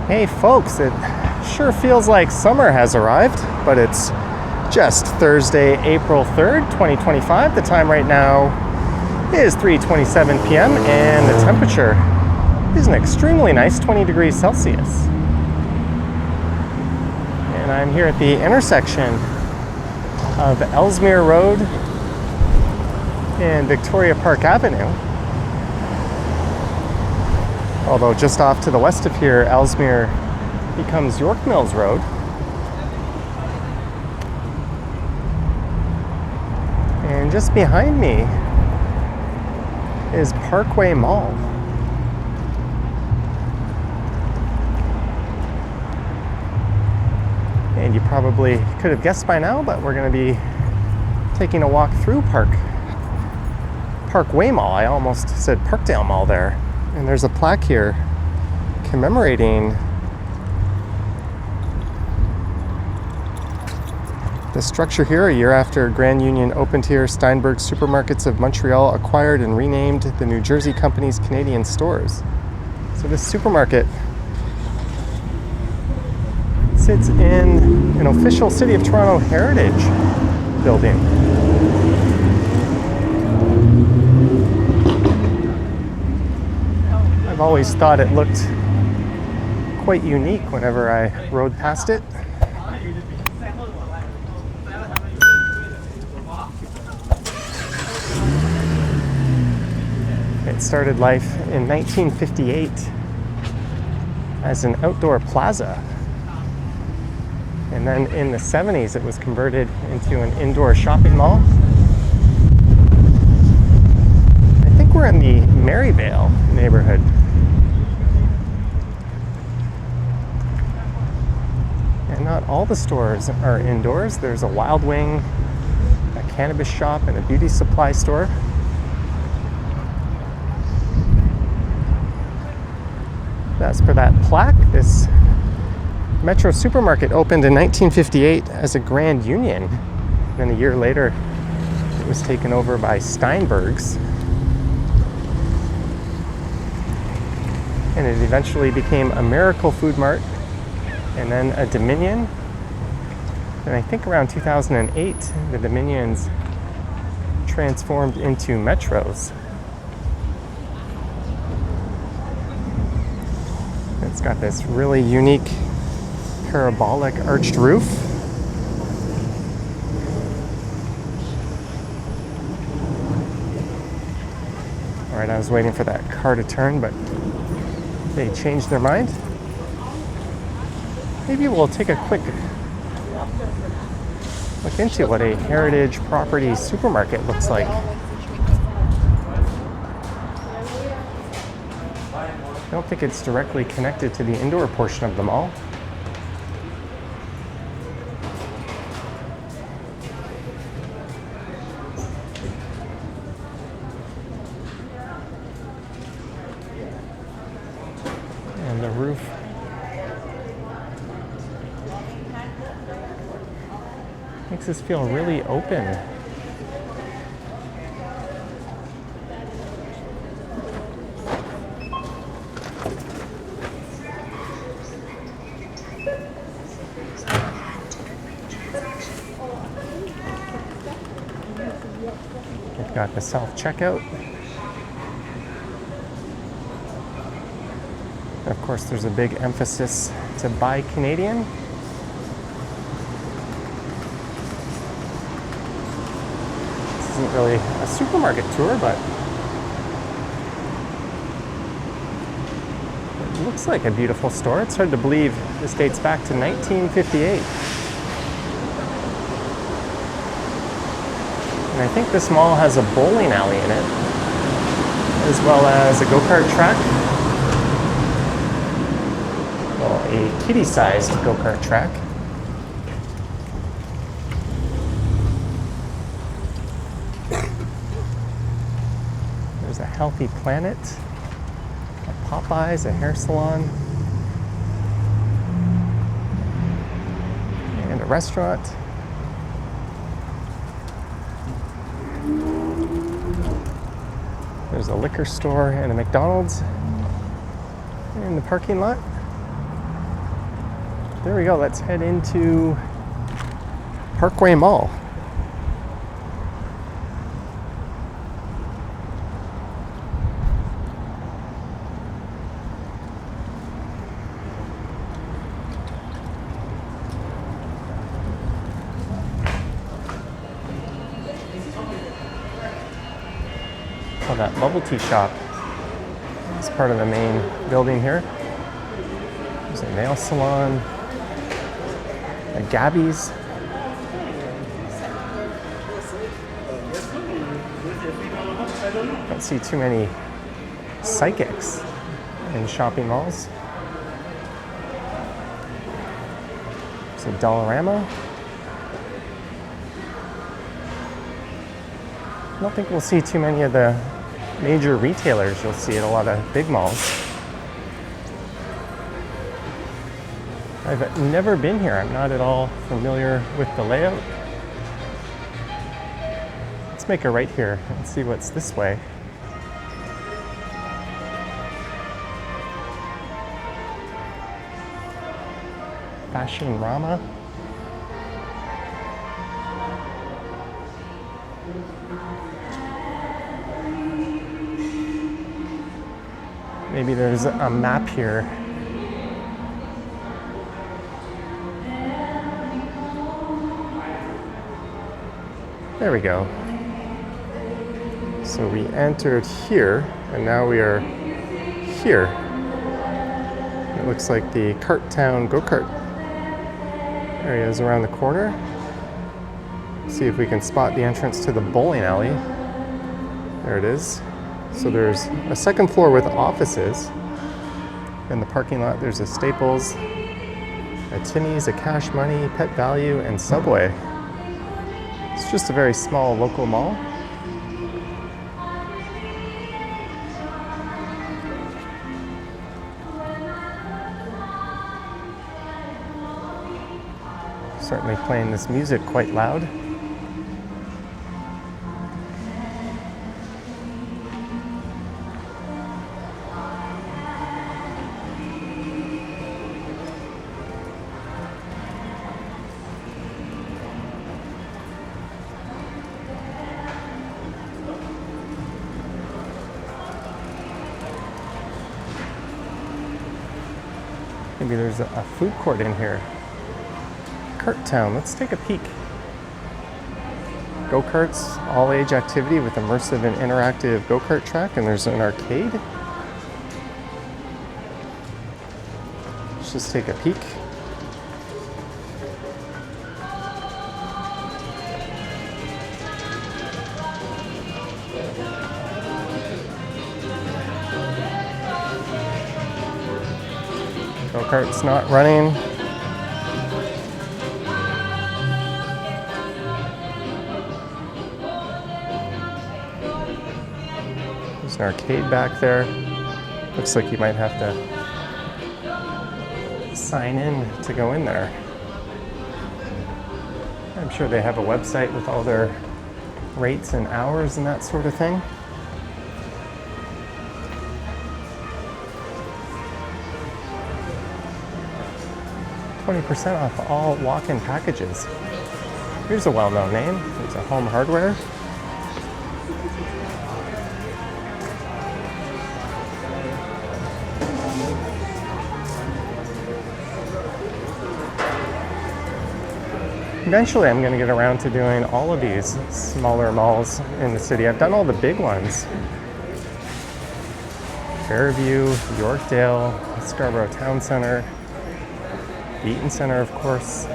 Hey folks, it sure feels like summer has arrived, but it's just Thursday, April 3rd, 2025. The time right now is 3:27 p.m. and the temperature is an extremely nice 20 degrees Celsius. And I'm here at the intersection of Ellesmere Road and Victoria Park Avenue. Although just off to the west of here, Ellesmere becomes York Mills Road. And just behind me is Parkway Mall. And you probably could have guessed by now, but we're going to be taking a walk through Parkway Mall. I almost said Parkdale Mall there. And there's a plaque here commemorating the structure here. A year after Grand Union opened here, Steinberg Supermarkets of Montreal acquired and renamed the New Jersey Company's Canadian stores. So this supermarket sits in an official City of Toronto heritage building. I've always thought it looked quite unique whenever I rode past it. It started life in 1958 as an outdoor plaza. And then in the 70s, it was converted into an indoor shopping mall. I think we're in the Maryvale neighborhood. And not all the stores are indoors. There's a Wild Wing, a cannabis shop, and a beauty supply store. As per that plaque, this Metro supermarket opened in 1958 as a Grand Union. Then a year later, it was taken over by Steinberg's. And it eventually became a Miracle Food Mart, and then a Dominion. And I think around 2008, the Dominions transformed into Metros. It's got this really unique parabolic arched roof. All right, I was waiting for that car to turn, but they changed their mind. Maybe we'll take a quick look into what a heritage property supermarket looks like. I don't think it's directly connected to the indoor portion of the mall. And the roof makes us feel really open. We've got the self-checkout. Of course, there's a big emphasis to buy Canadian. This isn't really a supermarket tour, but it looks like a beautiful store. It's hard to believe this dates back to 1958. And I think this mall has a bowling alley in it, as well as a go-kart track. Well, a kiddie-sized go-kart track. There's a Healthy Planet, a Popeyes, a hair salon, and a restaurant. There's a liquor store and a McDonald's in the parking lot. there we go. Let's head into Parkway Mall. Oh, that bubble tea shop is part of the main building here. There's a nail salon, a Gabby's. Don't see too many psychics in shopping malls. There's a Dollarama. I don't think we'll see too many of the major retailers you'll see at a lot of big malls. I've never been here. I'm not at all familiar with the layout. Let's make a right here and see what's this way. Fashion Rama. Maybe there's a map here. There we go. So we entered here, and now we are here. It looks like the Cart Town go-kart area is around the corner. See if we can spot the entrance to the bowling alley. There it is. So there's a second floor with offices. In the parking lot, there's a Staples, a Timmy's, a Cash Money, Pet Value, and Subway. It's just a very small local mall. Certainly playing this music quite loud. Maybe there's a food court in here. Cart Town, let's take a peek. Go-karts, all-age activity with immersive and interactive go-kart track, and there's an arcade. Let's just take a peek. Go-kart's not running. There's an arcade back there. Looks like you might have to sign in to go in there. I'm sure they have a website with all their rates and hours and that sort of thing. %20 off all walk-in packages. Here's a well-known name. It's a Home Hardware. Eventually, I'm going to get around to doing all of these smaller malls in the city. I've done all the big ones. Fairview, Yorkdale, Scarborough Town Center, Eaton Center, of course.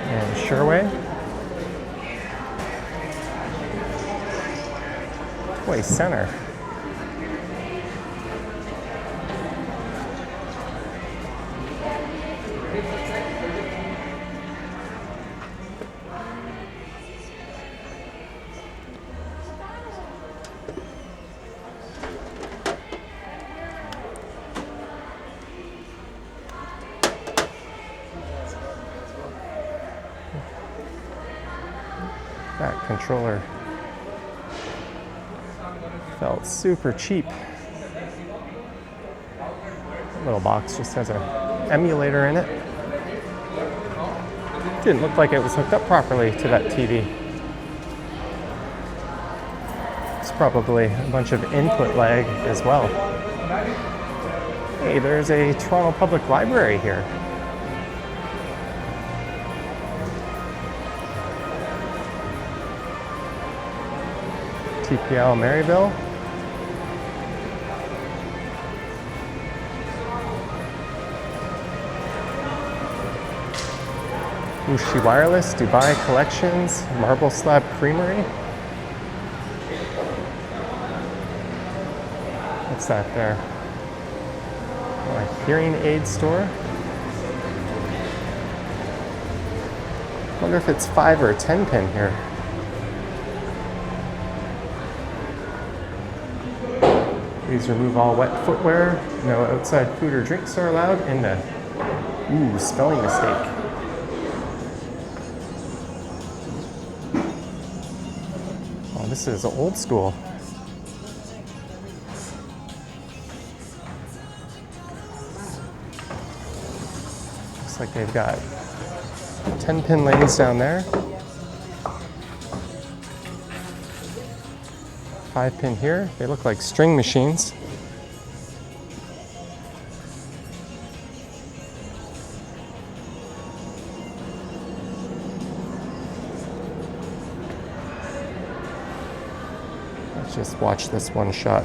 And Sherway. Toy Center. That controller felt super cheap. Little box just has an emulator in it. Didn't look like it was hooked up properly to that TV. It's probably a bunch of input lag as well. Hey, there's a Toronto Public Library here. TPL Maryville. Ushi Wireless, Dubai Collections, Marble Slab Creamery. What's that there? Oh, a hearing aid store. Wonder if it's 5 or 10 pin here. Please remove all wet footwear. No outside food or drinks are allowed. And a spelling mistake. Oh, this is old school. Looks like they've got 10 pin lanes down there. 5 pin here. They look like string machines. Let's just watch this one shot.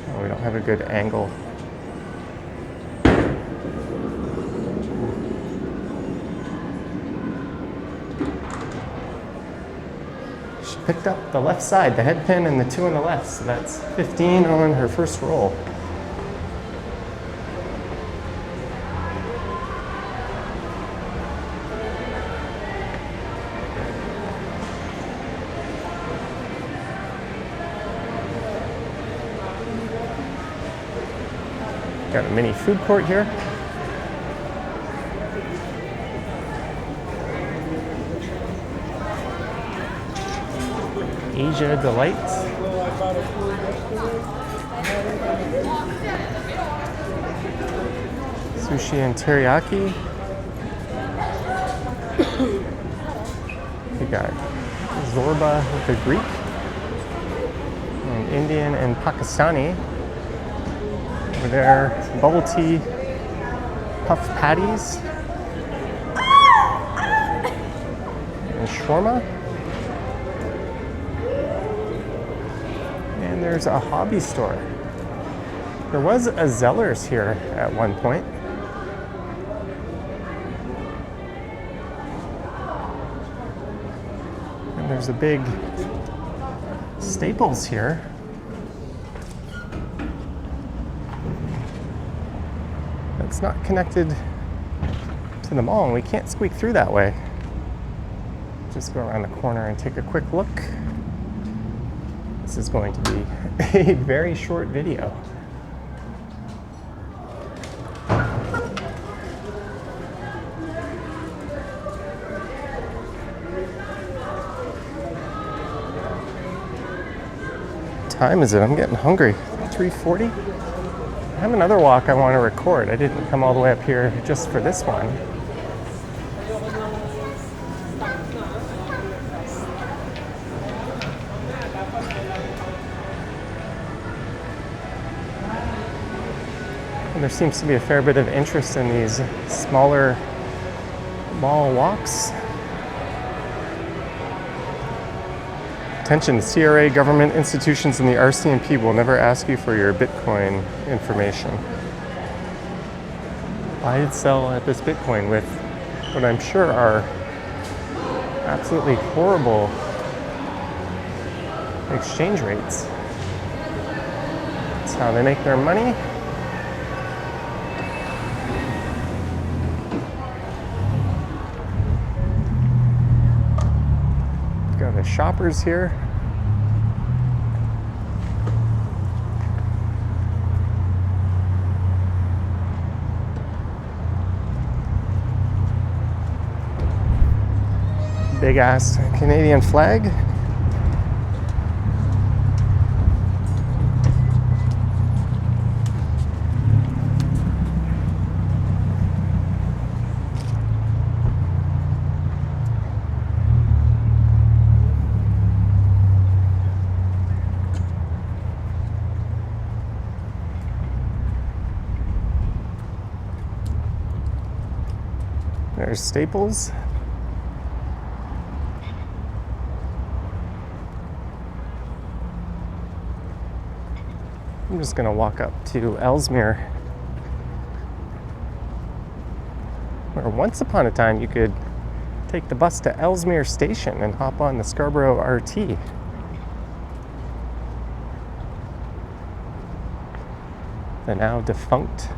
Oh, we don't have a good angle. Picked up the left side, the head pin and the 2 on the left, so that's 15 on her first roll. Got a mini food court here. Asia Delights. Sushi and teriyaki. We got Zorba with the Greek. And Indian and Pakistani. Over there, bubble tea, puff patties. And shawarma. There's a hobby store. There was a Zellers here at one point. And there's a big Staples here. That's not connected to the mall, and we can't squeak through that way. Just go around the corner and take a quick look. This is going to be a very short video. What time is it? I'm getting hungry. 3:40? I have another walk I want to record. I didn't come all the way up here just for this one. There seems to be a fair bit of interest in these smaller mall walks. Attention, CRA, government institutions, and the RCMP will never ask you for your Bitcoin information. Buy and sell at this Bitcoin with what I'm sure are absolutely horrible exchange rates. That's how they make their money. Got the shoppers here. Big ass Canadian flag. There's Staples. I'm just gonna walk up to Ellesmere, where once upon a time you could take the bus to Ellesmere Station and hop on the Scarborough RT. The now defunct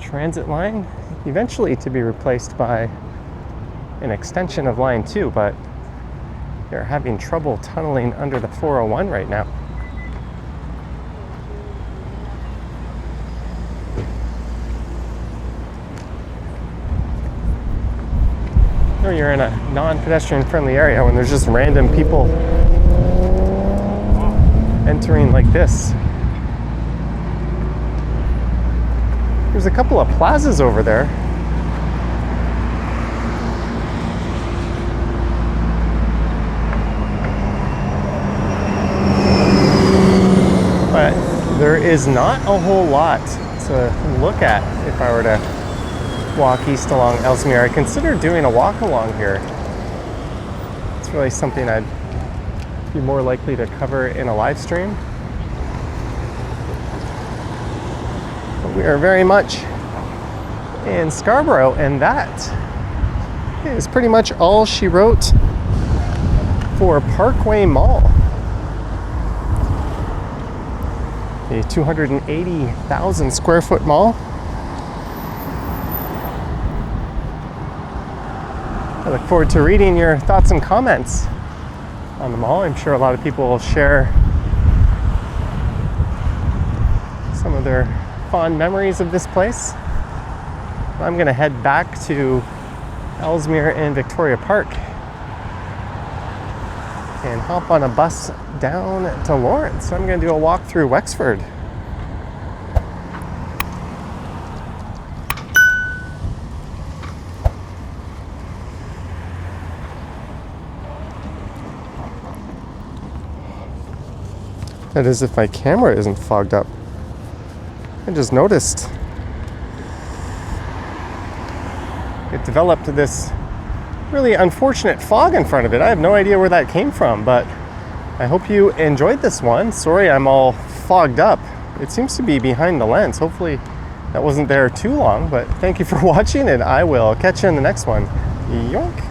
transit line, eventually to be replaced by an extension of line 2, but they're having trouble tunneling under the 401 right now. Or you're in a non-pedestrian friendly area when there's just random people entering like this. There's a couple of plazas over there. But there is not a whole lot to look at if I were to walk east along Ellesmere. I considered doing a walk along here. It's really something I'd be more likely to cover in a live stream. But we are very much in Scarborough, and that is pretty much all she wrote for Parkway Mall. A 280,000 square foot mall. I look forward to reading your thoughts and comments on the mall. I'm sure a lot of people will share some of their fond memories of this place. I'm going to head back to Ellesmere and Victoria Park and hop on a bus down to Lawrence. I'm going to do a walk through Wexford. That is if my camera isn't fogged up. I just noticed it developed this really unfortunate fog in front of it. I have no idea where that came from, but I hope you enjoyed this one. Sorry I'm all fogged up. It seems to be behind the lens. Hopefully that wasn't there too long, but thank you for watching, and I will catch you in the next one. Yoink!